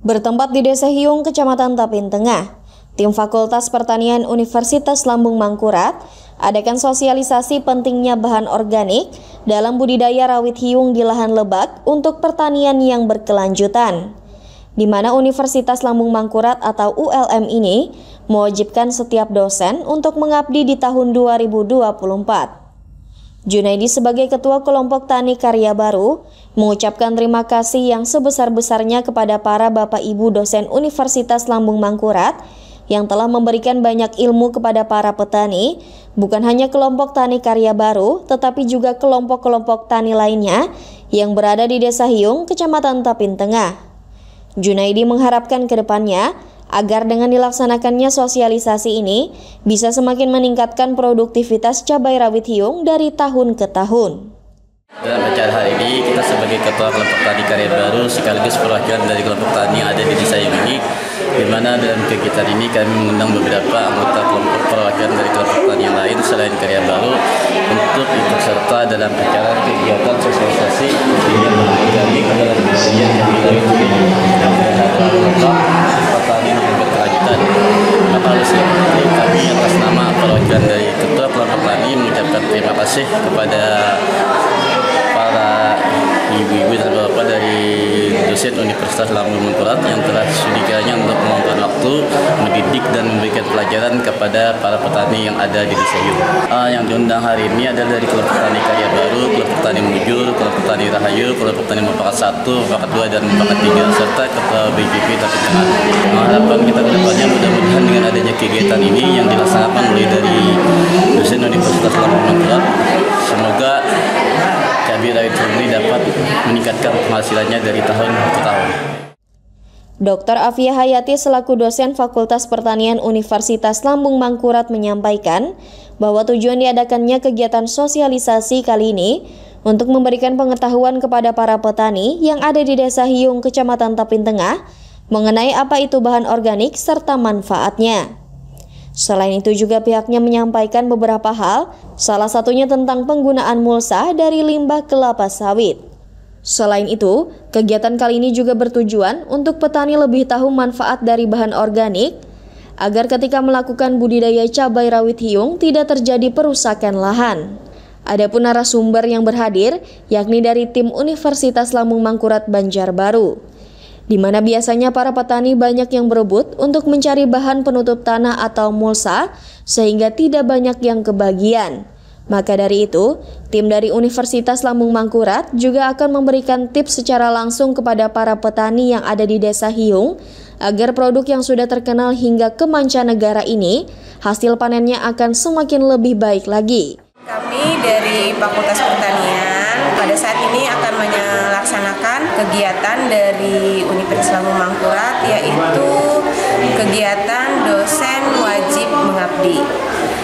Bertempat di Desa Hiung, Kecamatan Tapin Tengah, tim Fakultas Pertanian Universitas Lambung Mangkurat adakan sosialisasi pentingnya bahan organik dalam budidaya rawit hiung di lahan lebak untuk pertanian yang berkelanjutan, di mana Universitas Lambung Mangkurat atau ULM ini mewajibkan setiap dosen untuk mengabdi di tahun 2024. Junaidi sebagai Ketua Kelompok Tani Karya Baru mengucapkan terima kasih yang sebesar-besarnya kepada para Bapak Ibu dosen Universitas Lambung Mangkurat yang telah memberikan banyak ilmu kepada para petani, bukan hanya kelompok Tani Karya Baru, tetapi juga kelompok-kelompok tani lainnya yang berada di Desa Hiung, Kecamatan Tapin Tengah. Junaidi mengharapkan ke depannya agar dengan dilaksanakannya sosialisasi ini bisa semakin meningkatkan produktivitas cabai rawit hiung dari tahun ke tahun. Dalam acara hari ini, kita sebagai Ketua Kelompok Tani Karya Baru sekaligus perwakilan dari kelompok tani yang ada di Desa Hiung ini, di mana dalam kegiatan ini kami mengundang beberapa anggota kelompok perwakilan dari kelompok tani yang lain selain Karya Baru untuk ikut serta dalam acara kegiatan sosialisasi yang organik dalam budidaya cabai rawit hiung petani yang berkelanjutan. Maka oleh sebab itu kami atas nama perwakilan dari Ketua Kelompok Tani mengucapkan terima kasih kepada para ibu-ibu dan bapak dari dosen Universitas Lambung Mangkurat yang telah sudikanya untuk meluangkan waktu mendidik dan memberikan pelajaran kepada para petani yang ada di Desa Hiung. Yang diundang hari ini adalah dari kelompok Tani Karya Baru, kelompok Tani Mujur, kelompok Tani Rahayu, kelompok Tani Mufakat 1, Mufakat 2, dan Mufakat 3, serta Ketua BGP Tapin Tengah. Harapan kita ke depannya mudah-mudahan dengan adanya kegiatan ini yang dilaksanakan mulai dari dosen Universitas Lambung Mangkurat, semoga cabai rawit hiung ini dapat meningkatkan penghasilannya dari tahun ke tahun. Dr. Afia Hayati selaku dosen Fakultas Pertanian Universitas Lambung Mangkurat menyampaikan bahwa tujuan diadakannya kegiatan sosialisasi kali ini untuk memberikan pengetahuan kepada para petani yang ada di Desa Hiung, Kecamatan Tapin Tengah mengenai apa itu bahan organik serta manfaatnya. Selain itu juga pihaknya menyampaikan beberapa hal, salah satunya tentang penggunaan mulsa dari limbah kelapa sawit. Selain itu, kegiatan kali ini juga bertujuan untuk petani lebih tahu manfaat dari bahan organik, agar ketika melakukan budidaya cabai rawit hiung tidak terjadi perusakan lahan. Adapun narasumber yang berhadir, yakni dari tim Universitas Lambung Mangkurat Banjarbaru, di mana biasanya para petani banyak yang berebut untuk mencari bahan penutup tanah atau mulsa sehingga tidak banyak yang kebagian. Maka dari itu, tim dari Universitas Lambung Mangkurat juga akan memberikan tips secara langsung kepada para petani yang ada di Desa Hiung agar produk yang sudah terkenal hingga ke mancanegara ini hasil panennya akan semakin lebih baik lagi. Kami dari Fakultas Pertanian pada saat ini akan melaksanakan kegiatan dari Universitas Lambung Mangkurat, yaitu kegiatan dosen wajib mengabdi.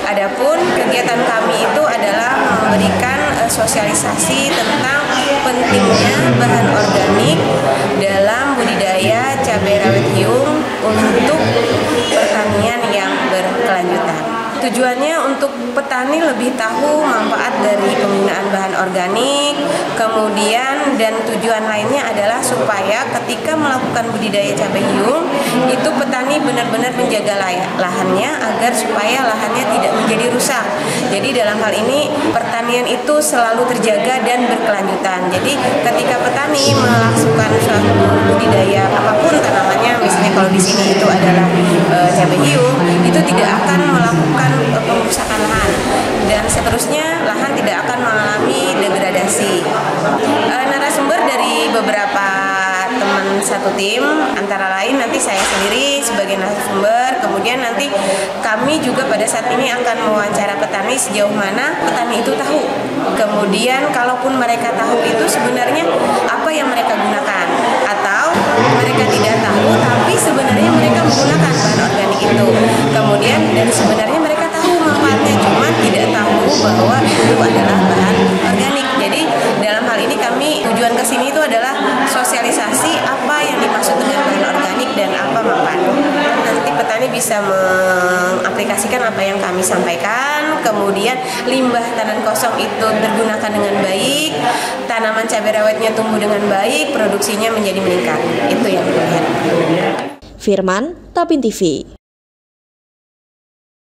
Adapun kegiatan kami itu adalah memberikan sosialisasi tentang pentingnya bahan organik dalam budidaya cabai rawit hiung untuk pertanian yang berkelanjutan. Tujuannya untuk petani lebih tahu manfaat dari penggunaan bahan organik, kemudian dan tujuan lainnya adalah supaya ketika melakukan budidaya cabai hiung, itu petani benar-benar menjaga lahannya agar supaya lahannya tidak menjadi rusak. Jadi dalam hal ini pertanian itu selalu terjaga dan berkelanjutan. Jadi ketika petani melakukan suatu budidaya apapun tanamannya, misalnya kalau di sini itu adalah cabai hiung, itu tidak akan melakukan perusakan lahan dan seterusnya lahan tidak akan mengalami degradasi. Narasumber dari beberapa teman satu tim, antara lain nanti saya sendiri sebagai narasumber, kemudian nanti kami juga pada saat ini akan mewawancara petani sejauh mana petani itu tahu. Kemudian kalaupun mereka tahu itu sebenarnya apa yang mereka gunakan, atau mereka tidak tahu tapi sebenarnya mereka menggunakan bahan organik itu. Kemudian dan sebenarnya mereka tahu manfaatnya, cuma tidak tahu bahwa itu adalah bahan organik. Jadi dalam hal ini kami tujuan kesini itu adalah sosialisasi apa yang dimaksud dengan bahan organik dan apa manfaatnya. Nanti petani bisa mengaplikasikan apa yang kami sampaikan, kemudian limbah tanah kosong itu tergunakan dengan baik, tanaman cabai rawitnya tumbuh dengan baik, produksinya menjadi meningkat. Itu yang kita lihat. Firman, Tapin TV.